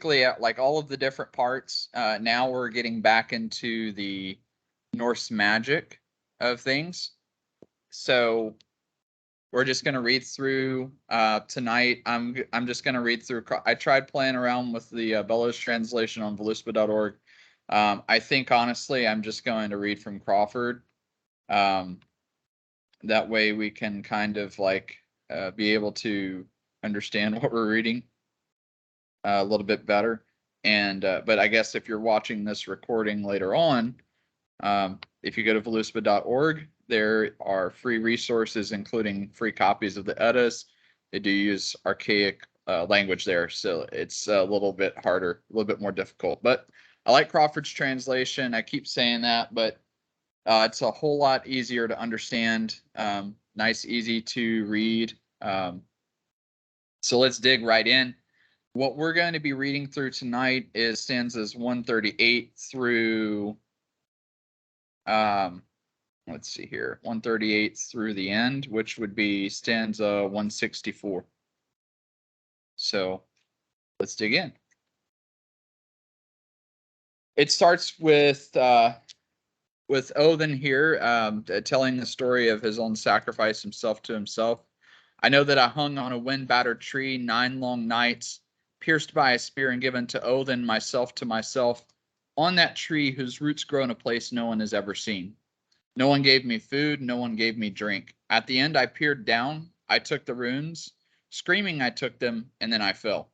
at like all of the different parts. Now we're getting back into the Norse magic of things. So we're just going to read through tonight. I'm just going to read through. I tried playing around with the Bellows translation on Voluspa.org. I think honestly, I'm just going to read from Crawford. That way we can kind of like be able to understand what we're reading a little bit better. And but I guess if you're watching this recording later on, if you go to Voluspa.org, there are free resources, including free copies of the Eddas. They do use archaic language there, so it's a little bit harder, a little bit more difficult. But I like Crawford's translation. I keep saying that, but it's a whole lot easier to understand. Nice, easy to read. So let's dig right in. What we're going to be reading through tonight is stanzas 138 through, let's see here, 138 through the end, which would be stanza 164. So let's dig in. It starts with Odin here telling the story of his own sacrifice himself to himself. I know that I hung on a wind-battered tree 9 long nights, pierced by a spear and given to Odin, myself to myself, on that tree whose roots grow in a place no one has ever seen. No one gave me food, no one gave me drink. At the end I peered down, I took the runes, screaming I took them, and then I fell.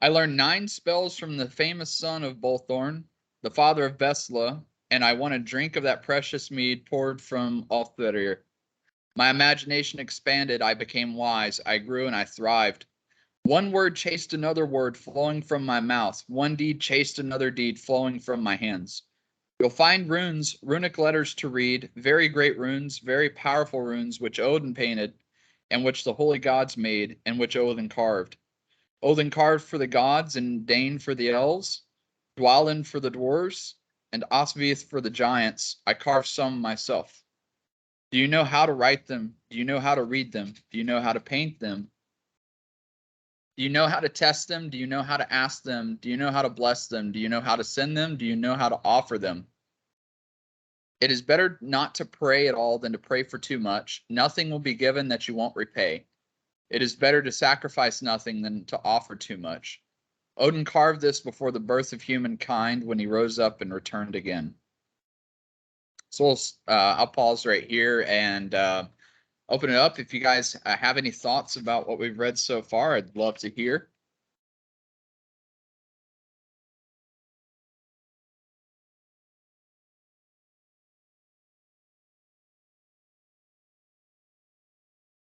I learned 9 spells from the famous son of Bolthorn, the father of Vesla, and I won a drink of that precious mead poured from Altherir. My imagination expanded, I became wise, I grew and I thrived. One word chased another word flowing from my mouth. One deed chased another deed flowing from my hands. You'll find runes, runic letters to read, very great runes, very powerful runes, which Odin painted, and which the holy gods made, and which Odin carved. Odin carved for the gods, and Dane for the elves, Dwalin for the dwarves, and Osvith for the giants. I carved some myself. Do you know how to write them? Do you know how to read them? Do you know how to paint them? Do you know how to test them? Do you know how to ask them? Do you know how to bless them? Do you know how to send them? Do you know how to offer them? It is better not to pray at all than to pray for too much. Nothing will be given that you won't repay. It is better to sacrifice nothing than to offer too much. Odin carved this before the birth of humankind when he rose up and returned again. So I'll pause right here and open it up. If you guys have any thoughts about what we've read so far, I'd love to hear.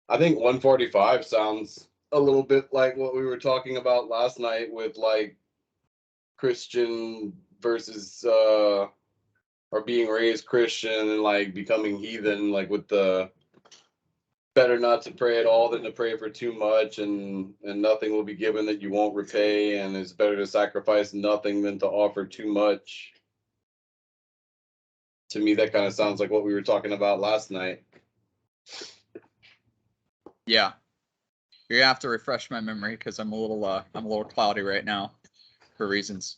I think 145 sounds a little bit like what we were talking about last night with like Christian versus or being raised Christian and like becoming heathen, like with the better not to pray at all than to pray for too much, and nothing will be given that you won't repay, and it's better to sacrifice nothing than to offer too much. To me, that kind of sounds like what we were talking about last night. Yeah, you're gonna have to refresh my memory because I'm a little cloudy right now for reasons.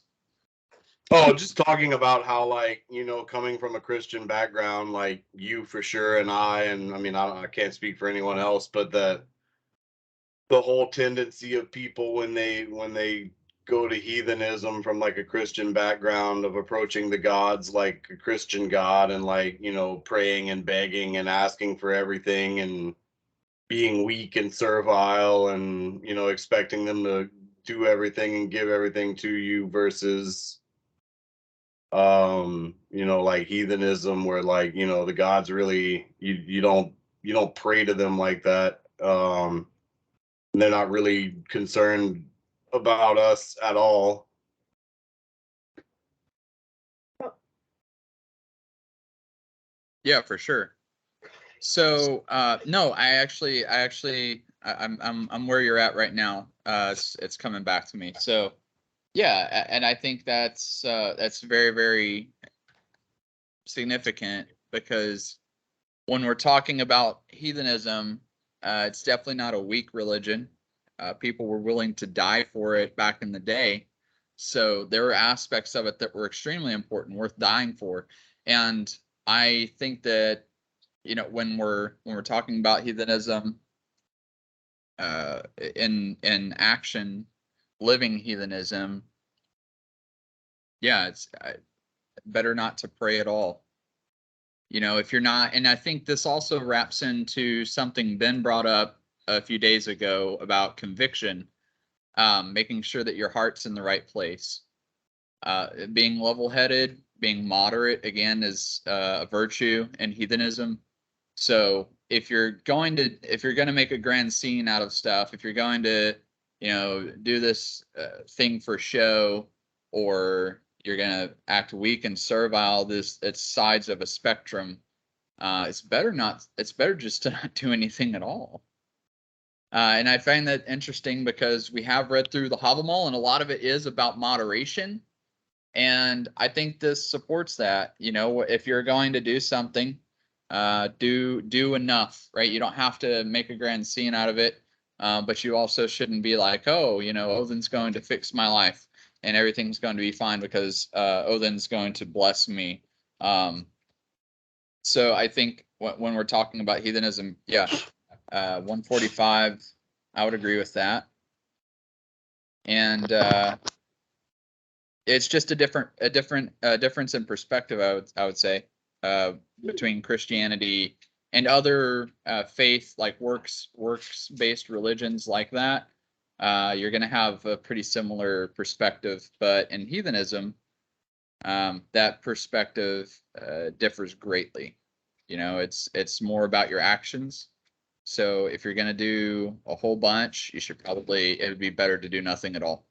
Oh, just talking about how, like, you know, coming from a Christian background, like you for sure, and I mean, I can't speak for anyone else, but the whole tendency of people when they go to heathenism from like a Christian background of approaching the gods like a Christian God, and like, you know, praying and begging and asking for everything and being weak and servile and, you know, expecting them to do everything and give everything to you versus you know, like heathenism where, like, you know, the gods really, you don't pray to them like that. They're not really concerned about us at all. Yeah, for sure. So no, I'm where you're at right now. It's coming back to me. So yeah, and I think that's very, very significant because when we're talking about heathenism, it's definitely not a weak religion. people were willing to die for it back in the day. So there were aspects of it that were extremely important, worth dying for. And I think that, when we're talking about heathenism, in action, living heathenism, yeah, it's better not to pray at all. If you're not, and I think this also wraps into something Ben brought up a few days ago about conviction, making sure that your heart's in the right place. Being level-headed, being moderate, again, is a virtue in heathenism. So if you're going to make a grand scene out of stuff, if you're going to, do this thing for show, or you're going to act weak and servile, it's sides of a spectrum. It's better just to not do anything at all. And I find that interesting because we have read through the Havamal, and a lot of it is about moderation. And I think this supports that. If you're going to do something, do enough, right? You don't have to make a grand scene out of it, but you also shouldn't be like, oh, Odin's going to fix my life and everything's going to be fine because Odin's going to bless me. So I think when we're talking about heathenism, yeah, 145, I would agree with that. And it's just a difference in perspective, I would say, between Christianity and other faith, like works-based religions like that. You're going to have a pretty similar perspective, but in heathenism, that perspective differs greatly. It's more about your actions. So if you're going to do a whole bunch, it would be better to do nothing at all.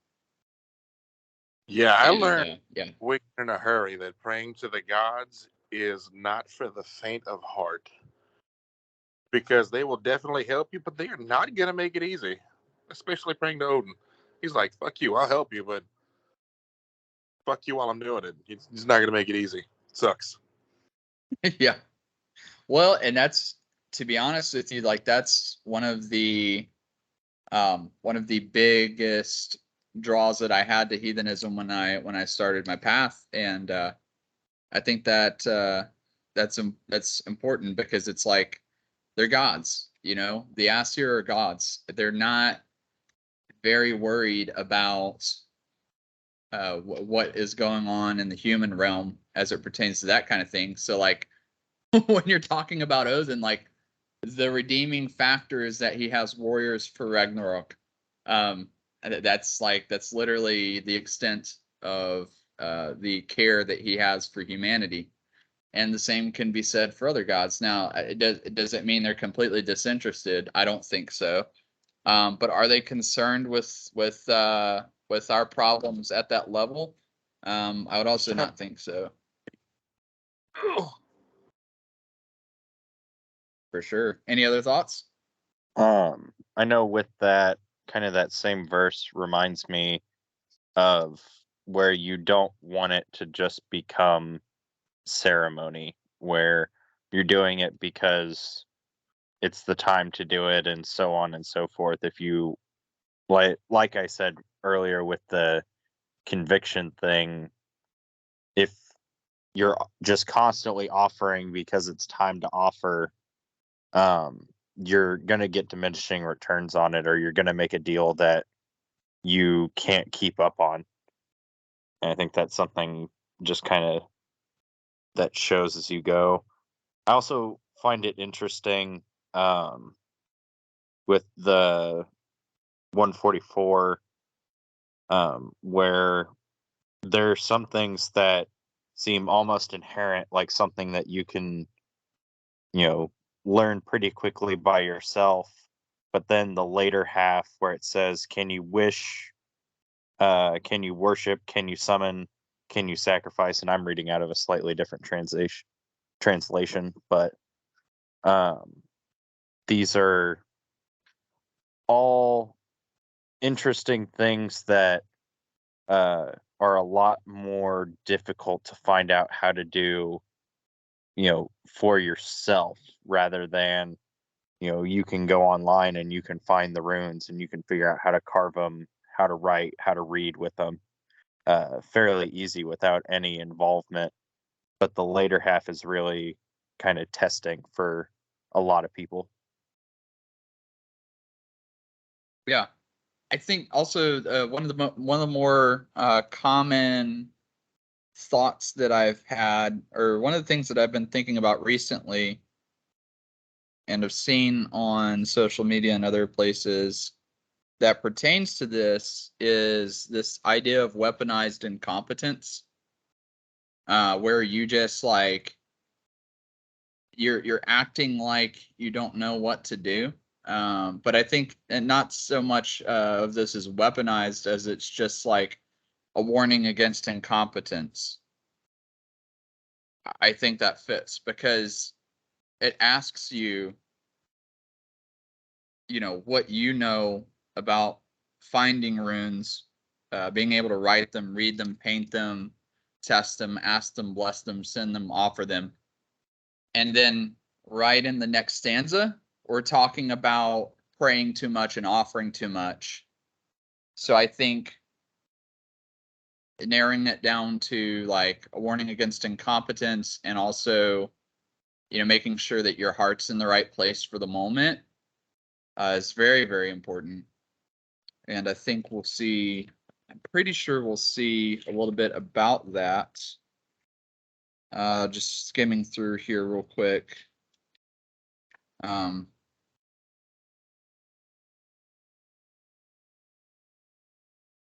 Yeah, I learned quick in a hurry that praying to the gods is not for the faint of heart, because they will definitely help you, but they are not going to make it easy, especially praying to Odin. He's like, fuck you, I'll help you, but fuck you while I'm doing it. He's not going to make it easy. It sucks. Yeah. Well, and that's, to be honest with you, like that's one of the biggest draws that I had to heathenism when I started my path. And I think that that's important because it's like they're gods, the Aesir are gods. They're not very worried about what is going on in the human realm as it pertains to that kind of thing. So like when you're talking about Odin, like the redeeming factor is that he has warriors for Ragnarok. That's literally the extent of the care that he has for humanity. And the same can be said for other gods. Now, does it mean they're completely disinterested? I don't think so. But are they concerned with our problems at that level? I would also not think so. For sure. Any other thoughts? I know with that, kind of that same verse reminds me of where you don't want it to just become ceremony, where you're doing it because it's the time to do it and so on and so forth. If you, like I said earlier with the conviction thing, if you're just constantly offering because it's time to offer, you're going to get diminishing returns on it, or you're going to make a deal that you can't keep up on. And I think that's something just kind of that shows as you go. I also find it interesting with the 144, where there are some things that seem almost inherent, like something that you can, learn pretty quickly by yourself. But then the later half where it says, can you wish, can you worship, can you summon, can you sacrifice? And I'm reading out of a slightly different translation, but these are all interesting things that are a lot more difficult to find out how to do, for yourself, rather than you can go online and you can find the runes and you can figure out how to carve them, how to write, how to read with them, fairly easy without any involvement. But the later half is really kind of testing for a lot of people. Yeah, I think also one of the more common thoughts that I've had, or one of the things that I've been thinking about recently, and have seen on social media and other places that pertains to this, is this idea of weaponized incompetence, where you just like you're acting like you don't know what to do. But I think, and not so much of this is weaponized as it's just like a warning against incompetence. I think that fits because it asks you, what you know about finding runes, being able to write them, read them, paint them, test them, ask them, bless them, send them, offer them. And then right in the next stanza, we're talking about praying too much and offering too much. So I think narrowing it down to like a warning against incompetence, and also, making sure that your heart's in the right place for the moment, is very, very important. And I think I'm pretty sure we'll see a little bit about that. Just skimming through here real quick.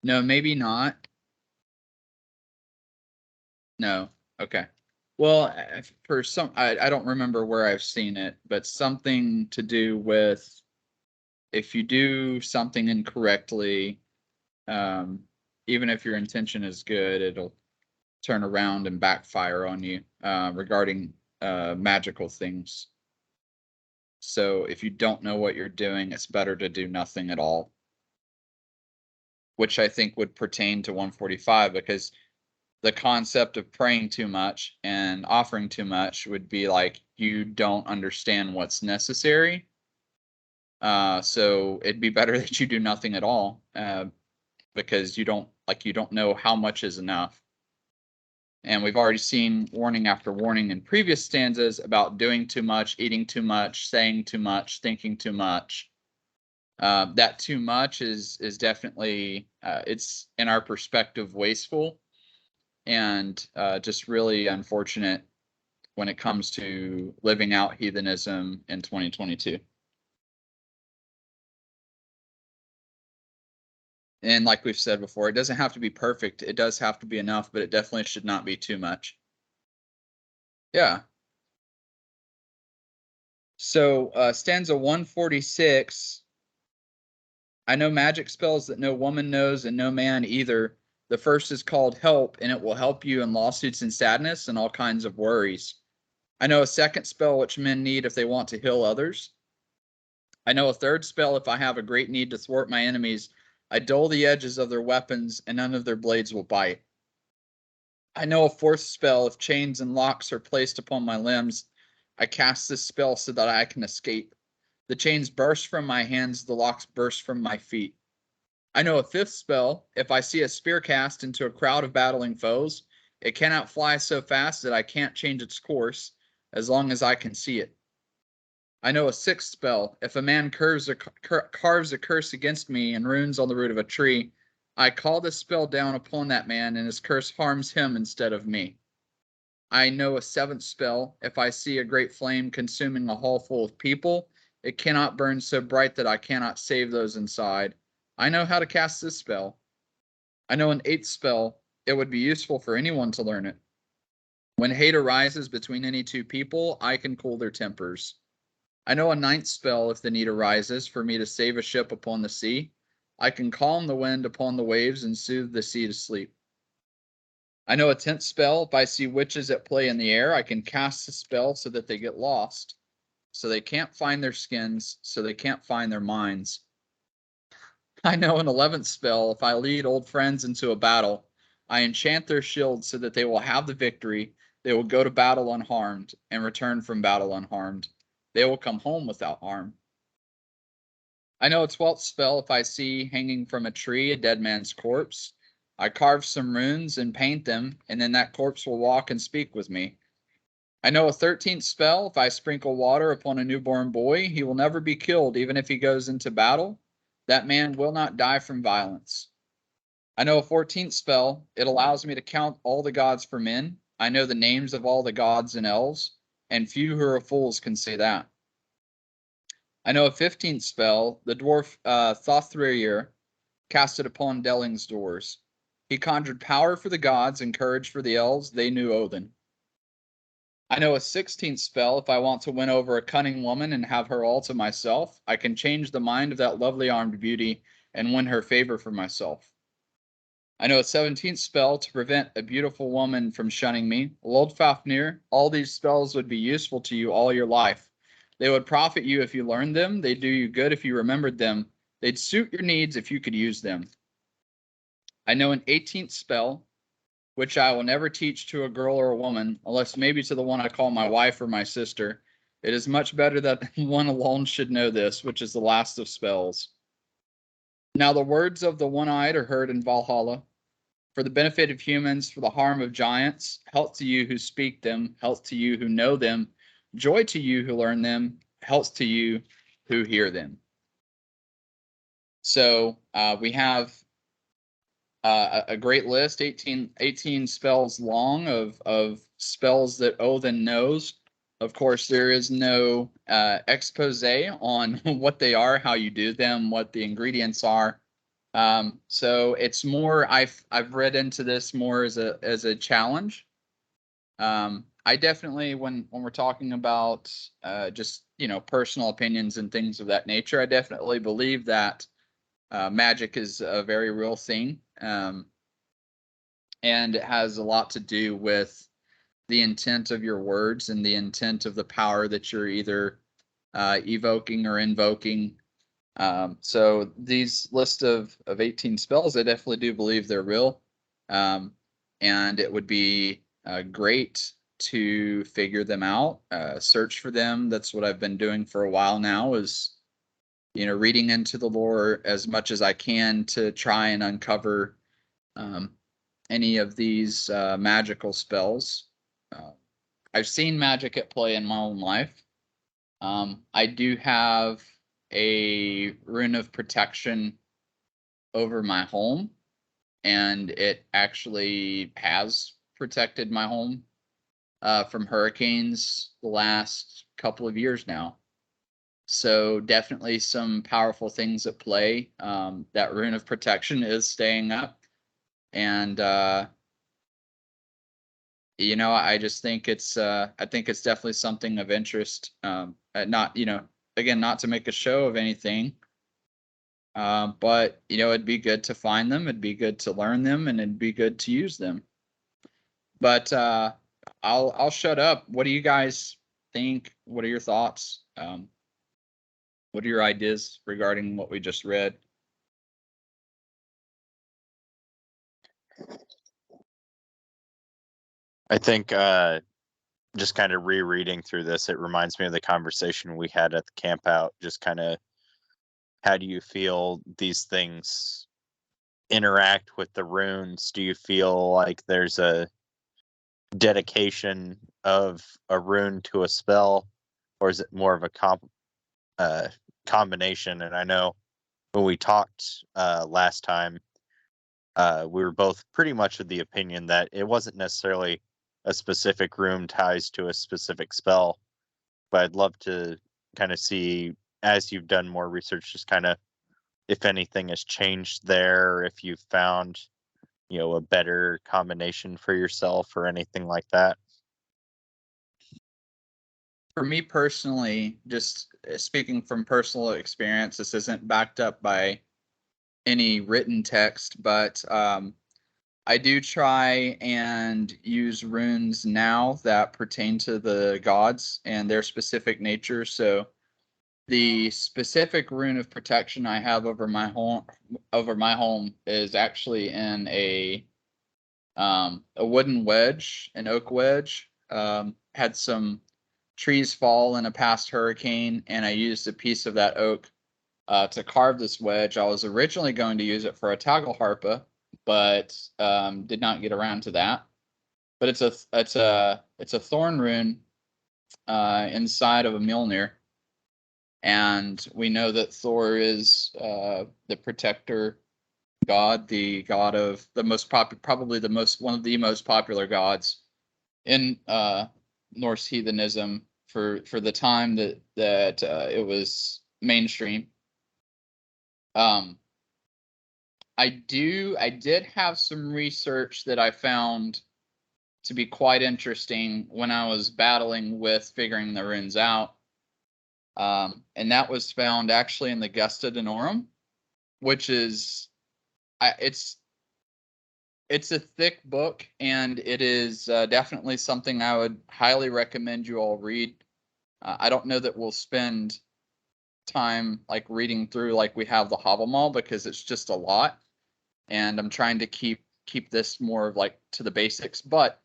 No, maybe not. No. Okay. Well, for some, I don't remember where I've seen it, but something to do with if you do something incorrectly, even if your intention is good, it'll turn around and backfire on you, regarding magical things. So if you don't know what you're doing, it's better to do nothing at all, which I think would pertain to 145, because the concept of praying too much and offering too much would be like you don't understand what's necessary. So it'd be better that you do nothing at all, because you don't know how much is enough. And we've already seen warning after warning in previous stanzas about doing too much, eating too much, saying too much, thinking too much. That too much is definitely, it's in our perspective wasteful, and just really unfortunate when it comes to living out heathenism in 2022. And like we've said before, it doesn't have to be perfect. It does have to be enough, but it definitely should not be too much. Yeah. So stanza 146. I know magic spells that no woman knows and no man either. The first is called help, and it will help you in lawsuits and sadness and all kinds of worries. I know a second spell which men need if they want to heal others. I know a third spell if I have a great need to thwart my enemies. I dull the edges of their weapons, and none of their blades will bite. I know a fourth spell if chains and locks are placed upon my limbs. I cast this spell so that I can escape. The chains burst from my hands, the locks burst from my feet. I know a fifth spell if I see a spear cast into a crowd of battling foes. It cannot fly so fast that I can't change its course, as long as I can see it. I know a sixth spell if a man carves a curse against me and runes on the root of a tree. I call this spell down upon that man, and his curse harms him instead of me. I know a seventh spell if I see a great flame consuming a hall full of people. It cannot burn so bright that I cannot save those inside. I know how to cast this spell. I know an eighth spell. It would be useful for anyone to learn it. When hate arises between any two people, I can cool their tempers. I know a ninth spell if the need arises for me to save a ship upon the sea. I can calm the wind upon the waves and soothe the sea to sleep. I know a 10th spell if I see witches at play in the air. I can cast the spell so that they get lost, so they can't find their skins, so they can't find their minds. I know an 11th spell if I lead old friends into a battle. I enchant their shields so that they will have the victory. They will go to battle unharmed and return from battle unharmed. They will come home without harm. I know a 12th spell if I see hanging from a tree a dead man's corpse. I carve some runes and paint them, and then that corpse will walk and speak with me. I know a 13th spell if I sprinkle water upon a newborn boy, he will never be killed, even if he goes into battle. That man will not die from violence. I know a 14th spell. It allows me to count all the gods for men. I know the names of all the gods and elves, and few who are fools can say that. I know a 15th spell. The dwarf Thothrir cast it upon Delling's doors. He conjured power for the gods and courage for the elves. They knew Odin. I know a 16th spell. If I want to win over a cunning woman and have her all to myself, I can change the mind of that lovely armed beauty and win her favor for myself. I know a 17th spell to prevent a beautiful woman from shunning me. Lord Fafnir, all these spells would be useful to you all your life. They would profit you if you learned them. They'd do you good if you remembered them. They'd suit your needs if you could use them. I know an 18th spell, which I will never teach to a girl or a woman, unless maybe to the one I call my wife or my sister. It is much better that one alone should know this, which is the last of spells. Now the words of the one-eyed are heard in Valhalla. For the benefit of humans, for the harm of giants, health to you who speak them, health to you who know them, joy to you who learn them, health to you who hear them. So we have a great list, 18 spells long of spells that Odin knows. Of course, there is no expose on what they are, how you do them, what the ingredients are. So it's more, I've read into this more as a challenge. I definitely, when we're talking about just, personal opinions and things of that nature, I definitely believe that magic is a very real thing. And it has a lot to do with the intent of your words and the intent of the power that you're either evoking or invoking. So these list of 18 spells, I definitely do believe they're real. And it would be great to figure them out, search for them. That's what I've been doing for a while now, is, reading into the lore as much as I can to try and uncover any of these magical spells. I've seen magic at play in my own life. I do have a rune of protection over my home, and it actually has protected my home from hurricanes the last couple of years now. So definitely some powerful things at play. That rune of protection is staying up, and I just think it's definitely something of interest. Not, again, not to make a show of anything, but it'd be good to find them, it'd be good to learn them, and it'd be good to use them. But I'll shut up. What do you guys think? What are your thoughts? What are your ideas regarding what we just read? I think just kind of rereading through this, it reminds me of the conversation we had at the camp out. Just kind of, how do you feel these things interact with the runes? Do you feel like there's a dedication of a rune to a spell, or is it more of a combination? And I know when we talked last time, we were both pretty much of the opinion that it wasn't necessarily a specific rune ties to a specific spell, but I'd love to kind of see, as you've done more research, just kind of if anything has changed there, if you've found, a better combination for yourself or anything like that. For me personally, just speaking from personal experience, this isn't backed up by any written text, but I do try and use runes now that pertain to the gods and their specific nature. So the specific rune of protection I have over my home is actually in a wooden wedge, an oak wedge. Had some trees fall in a past hurricane, and I used a piece of that oak to carve this wedge. I was originally going to use it for a tagelharpa, but did not get around to that. But it's a thorn rune inside of a Mjolnir, and we know that Thor is the protector god, the god of the most probably one of the most popular gods in Norse heathenism for the time that it was mainstream. I did have some research that I found to be quite interesting when I was battling with figuring the runes out. And that was found actually in the Gesta Danorum, which is, it's a thick book, and it is definitely something I would highly recommend you all read. I don't know that we'll spend time like reading through like we have the Havamal, because it's just a lot, and I'm trying to keep this more like to the basics. But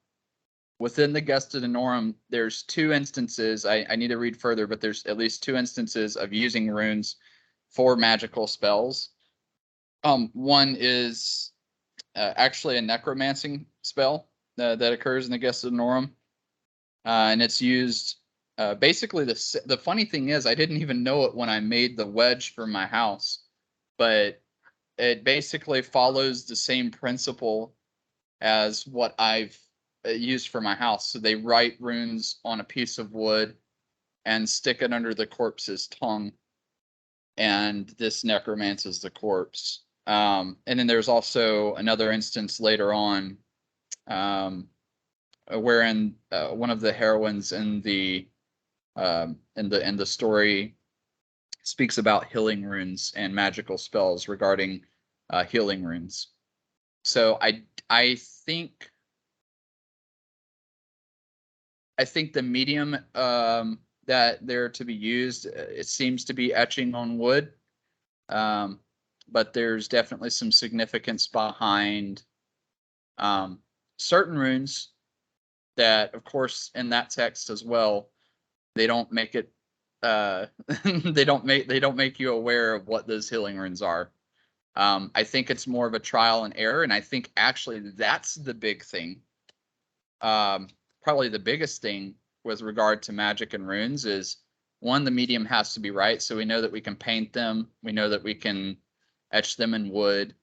within the Gesta Danorum, there's two instances. I need to read further, but there's at least two instances of using runes for magical spells. One is actually a necromancing spell that occurs in the Gesta Danorum, and it's used. Basically, the funny thing is, I didn't even know it when I made the wedge for my house, but it basically follows the same principle as what I've used for my house. So they write runes on a piece of wood and stick it under the corpse's tongue, and this necromances the corpse. And then there's also another instance later on, wherein one of the heroines in the story speaks about healing runes and magical spells regarding healing runes. So I think the medium that they're to be used, it seems to be etching on wood, but there's definitely some significance behind certain runes that, of course, in that text as well, they don't make it. They don't make you aware of what those healing runes are. I think it's more of a trial and error, and I think actually that's the big thing. Probably the biggest thing with regard to magic and runes is, one, the medium has to be right. So we know that we can paint them. We know that we can etch them in wood.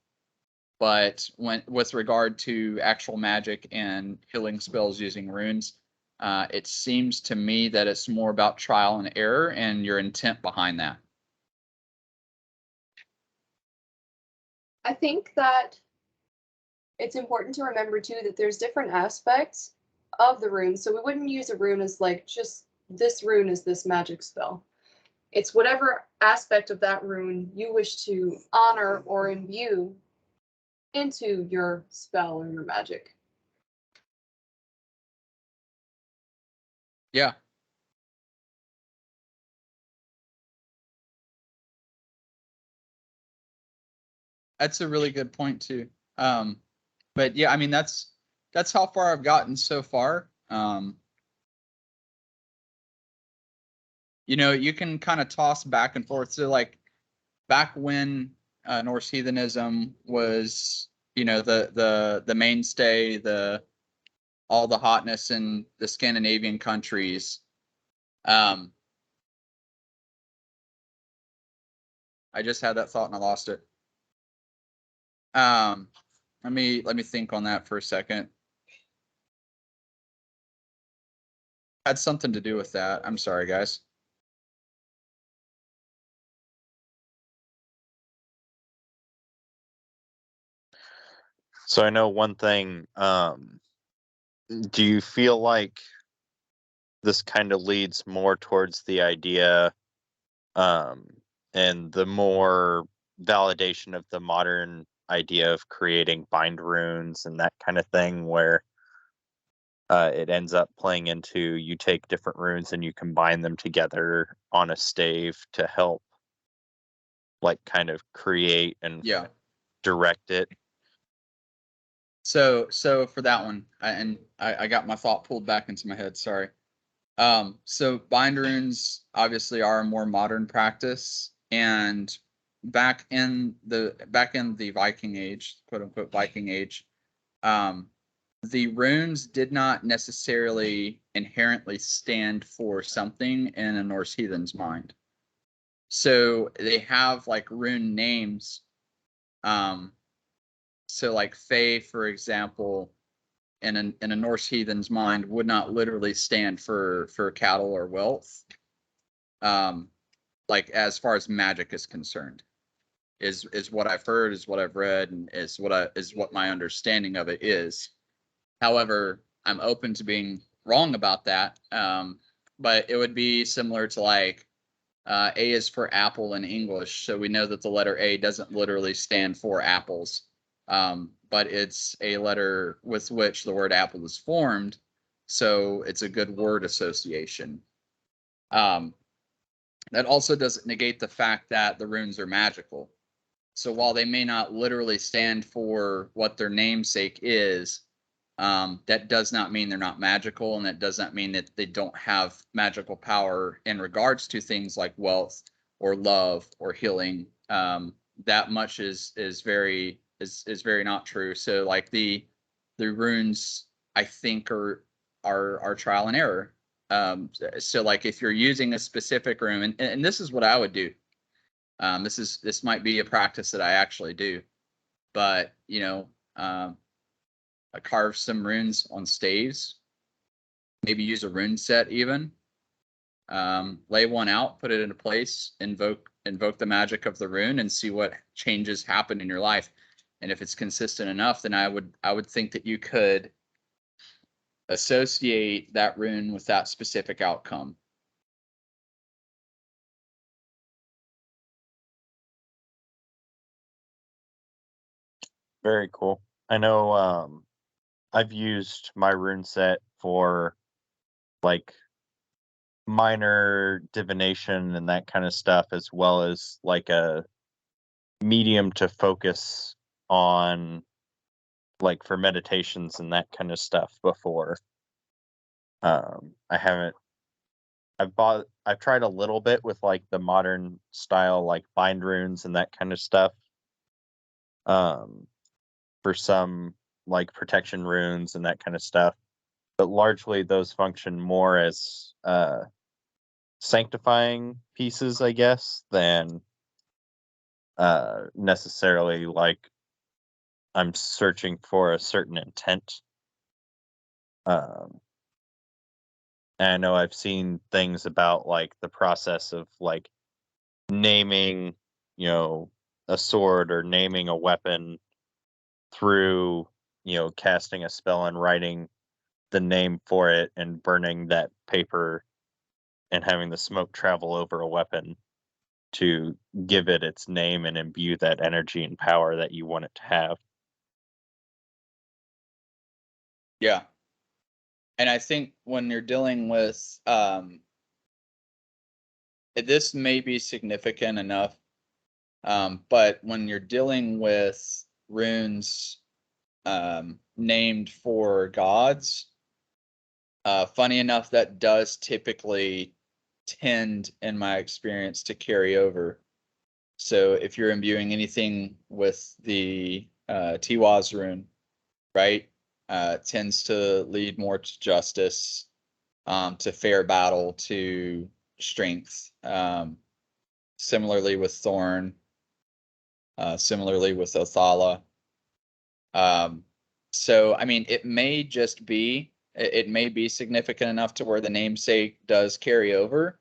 But with regard to actual magic and healing spells using runes, it seems to me that it's more about trial and error and your intent behind that. I think that it's important to remember too that there's different aspects of the rune. So we wouldn't use a rune as like just this rune is this magic spell. It's whatever aspect of that rune you wish to honor or imbue into your spell or your magic. Yeah. That's a really good point too. But yeah, I mean, that's how far I've gotten so far. You can kind of toss back and forth. So like back when Norse heathenism was, the mainstay, all the hotness in the Scandinavian countries. I just had that thought and I lost it. Let me think on that for a second. Had something to do with that. I'm sorry, guys. So I know one thing. Do you feel like this kind of leads more towards the idea, and the more validation of the modern idea of creating bind runes and that kind of thing, where it ends up playing into, you take different runes and you combine them together on a stave to help like kind of create and direct it? So for that one, I got my thought pulled back into my head. Sorry. So bind runes obviously are a more modern practice, and back in the Viking Age, quote unquote Viking Age, the runes did not necessarily inherently stand for something in a Norse heathen's mind. So they have like rune names. So like Fae, for example, in a Norse heathen's mind would not literally stand for cattle or wealth. Like as far as magic is concerned, is what I've heard, is what I've read, and is what my understanding of it is. However, I'm open to being wrong about that. But it would be similar to like A is for apple in English, so we know that the letter A doesn't literally stand for apples, but it's a letter with which the word apple is formed, so it's a good word association. That also doesn't negate the fact that the runes are magical. So while they may not literally stand for what their namesake is, that does not mean they're not magical, and that does not mean that they don't have magical power in regards to things like wealth or love or healing. That much is very not true. So like the runes, I think are trial and error. So like if you're using a specific rune, and this is what I would do. This might be a practice that I actually do, but I carve some runes on staves, maybe use a rune set even. Lay one out, put it into place, invoke the magic of the rune, and see what changes happen in your life. And if it's consistent enough, then I would think that you could associate that rune with that specific outcome. Very cool. I know I've used my rune set for like minor divination and that kind of stuff, as well as like a medium to focus on, like for meditations and that kind of stuff before. I haven't. I've tried a little bit with like the modern style, like bind runes and that kind of stuff. For some like protection runes and that kind of stuff, but largely those function more as sanctifying pieces, I guess, than necessarily like I'm searching for a certain intent. And I know I've seen things about like the process of like naming, a sword or naming a weapon through, casting a spell and writing the name for it and burning that paper and having the smoke travel over a weapon to give it its name and imbue that energy and power that you want it to have. Yeah. And I think when you're dealing with this may be significant enough, but when you're dealing with runes named for gods, funny enough, that does typically tend, in my experience, to carry over. So if you're imbuing anything with the Tiwaz rune, right, tends to lead more to justice, to fair battle, to strength. Similarly with Thorn, similarly with Othala. So, I mean, it may just be, it may be significant enough to where the namesake does carry over.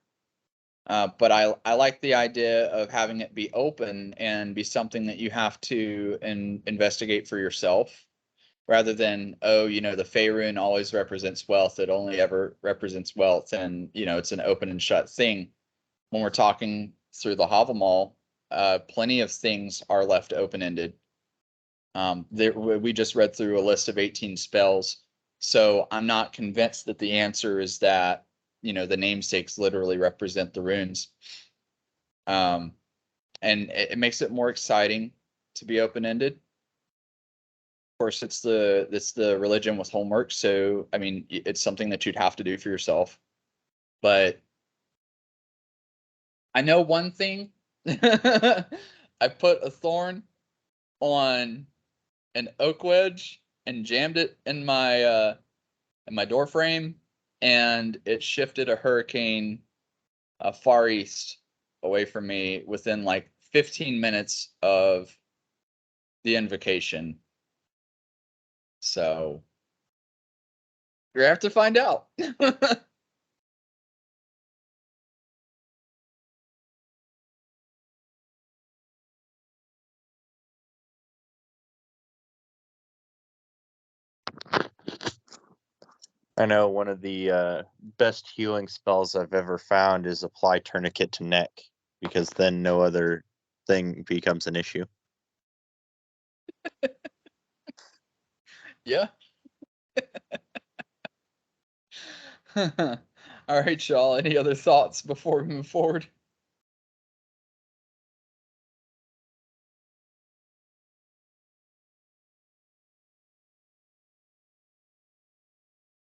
But I like the idea of having it be open and be something that you have to investigate for yourself, rather than, oh, the Fey rune always represents wealth. It only ever represents wealth, and it's an open and shut thing. When we're talking through the Havamal, plenty of things are left open-ended. We just read through a list of 18 spells, so I'm not convinced that the answer is that the namesakes literally represent the runes. And it makes it more exciting to be open-ended. Of course, it's the religion with homework, so I mean it's something that you'd have to do for yourself. But I know one thing. I put a thorn on an oak wedge and jammed it in my door frame, and it shifted a hurricane far east away from me within like 15 minutes of the invocation. So you have to find out. I know one of the best healing spells I've ever found is apply tourniquet to neck, because then no other thing becomes an issue. Yeah. All right, y'all. Any other thoughts before we move forward?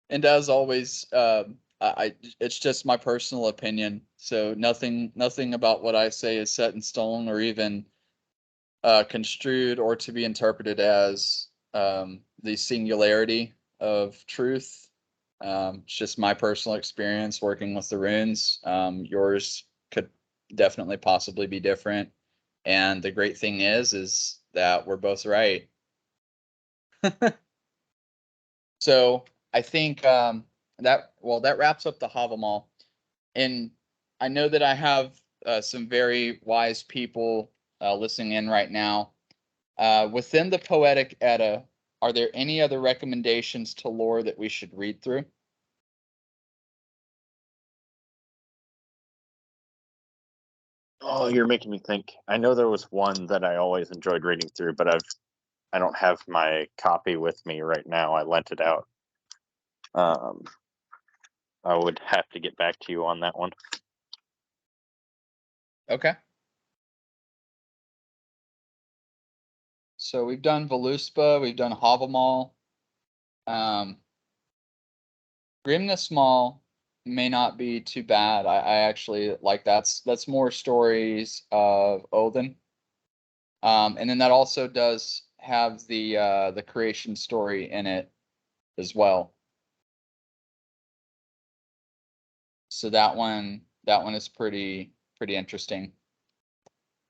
And as always, it's just my personal opinion. So nothing about what I say is set in stone or even construed or to be interpreted as the singularity of truth. It's just my personal experience working with the runes. Yours could definitely possibly be different. And the great thing is that we're both right. So I think that wraps up the Havamal. And I know that I have some very wise people listening in right now. Within the Poetic Edda, are there any other recommendations to lore that we should read through? Oh, you're making me think. I know there was one that I always enjoyed reading through, but I don't have my copy with me right now. I lent it out. I would have to get back to you on that one. Okay. So we've done Voluspa, we've done Havamal. Grimness Mall may not be too bad. I actually like that's more stories of Odin. And then that also does have the creation story in it as well. So that one is pretty interesting.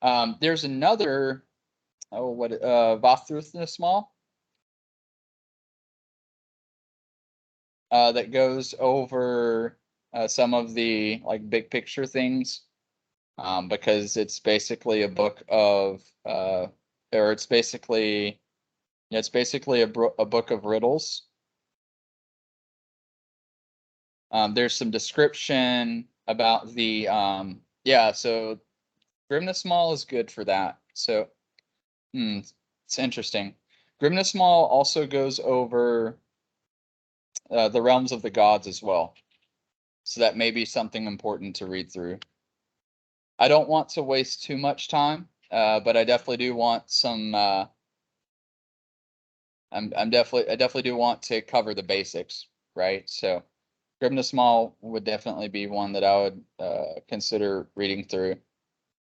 There's another Vafthrudnis Mall that goes over some of the like big picture things, because it's basically a book of or it's basically a book of riddles. There's some description about the so Grimness Mall is good for that. So it's interesting. Grimness Mall also goes over the realms of the gods as well. So that may be something important to read through. I don't want to waste too much time, but I definitely do want some. I definitely do want to cover the basics, right? So, Grimness Mall would definitely be one that I would consider reading through.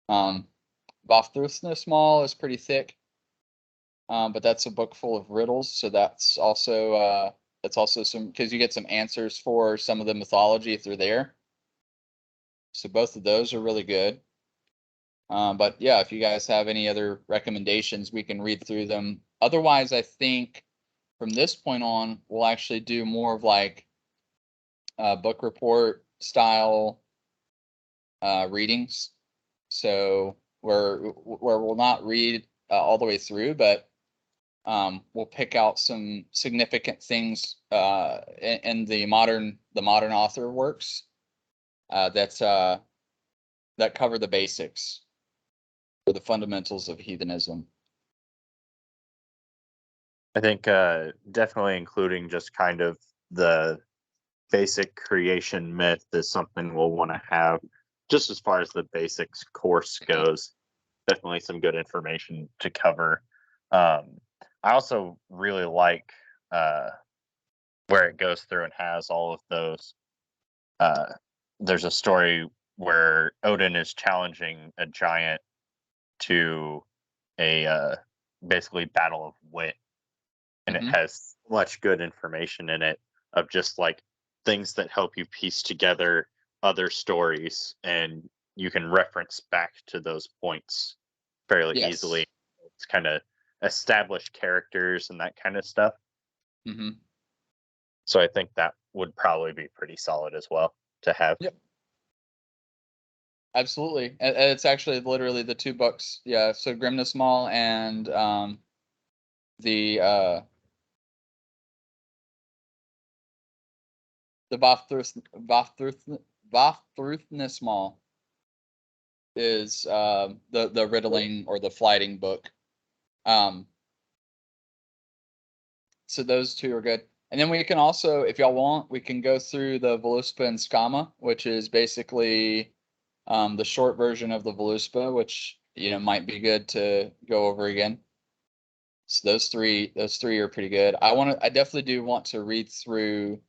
Vafthrudnis Mall is pretty thick, but that's a book full of riddles, so that's also some because you get some answers for some of the mythology through there. So both of those are really good. But yeah, if you guys have any other recommendations, we can read through them. Otherwise, I think from this point on, we'll actually do more of like book report style readings. So where we'll not read all the way through, but we'll pick out some significant things in the modern author works that cover the basics or the fundamentals of heathenism. I think definitely including just kind of the basic creation myth is something we'll want to have, just as far as the basics course goes. Definitely some good information to cover. I also really like where it goes through and has all of those there's a story where Odin is challenging a giant to a basically battle of wit, and it has much good information in it of just like things that help you piece together other stories, and you can reference back to those points fairly easily. It's kind of established characters and that kind of stuff. So I think that would probably be pretty solid as well to have. Yep. Absolutely. It's actually literally the two books. Yeah. So Grimness Mall and the Vafthruthness Mall is the riddling or the flighting book. So those two are good. And then we can also, if y'all want, we can go through the Voluspa and Skama, which is basically the short version of the Voluspa, which might be good to go over again. So those three are pretty good. I definitely do want to read through,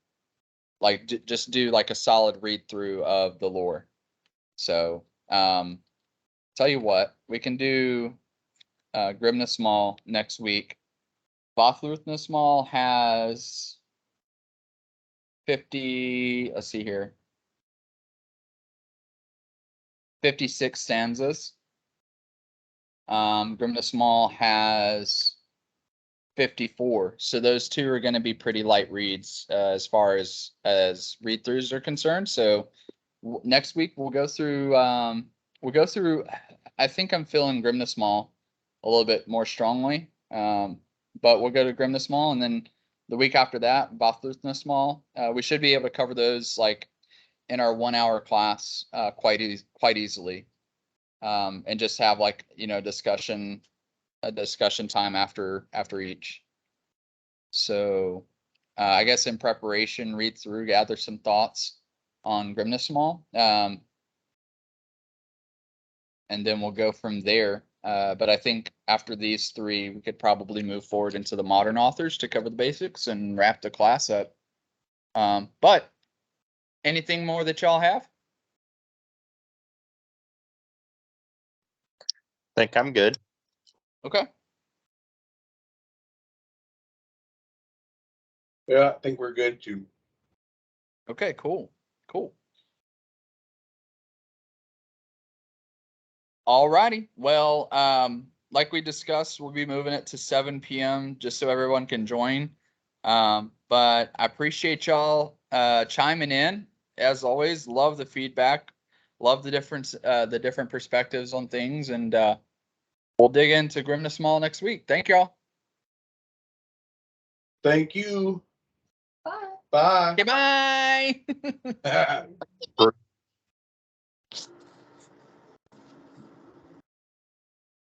like just do like a solid read through of the lore. So tell you what, we can do Grimness Mall next week. Vafthruthness Mall has 50, let's see here, 56 stanzas. Grimness Mall has 54. So those two are going to be pretty light reads as far as read throughs are concerned. So next week we'll go through. I think I'm feeling Grimness Mall a little bit more strongly. But we'll go to Grimness Mall, and then the week after that, Vafthruthness Mall. We should be able to cover those like in our 1 hour class quite easily, and just have like a discussion time after each. So I guess in preparation, read through, gather some thoughts on Grimness Mall, and then we'll go from there. But I think after these three, we could probably move forward into the modern authors to cover the basics and wrap the class up. But anything more that y'all have? I think I'm good. Okay. Yeah, I think we're good too. Okay, cool. Alrighty. Well, like we discussed, we'll be moving it to 7 p.m. just so everyone can join. But I appreciate y'all chiming in. As always, love the feedback, love the different perspectives on things, and we'll dig into Grimness Mall next week. Thank y'all. Thank you. Bye. Bye. Okay, bye.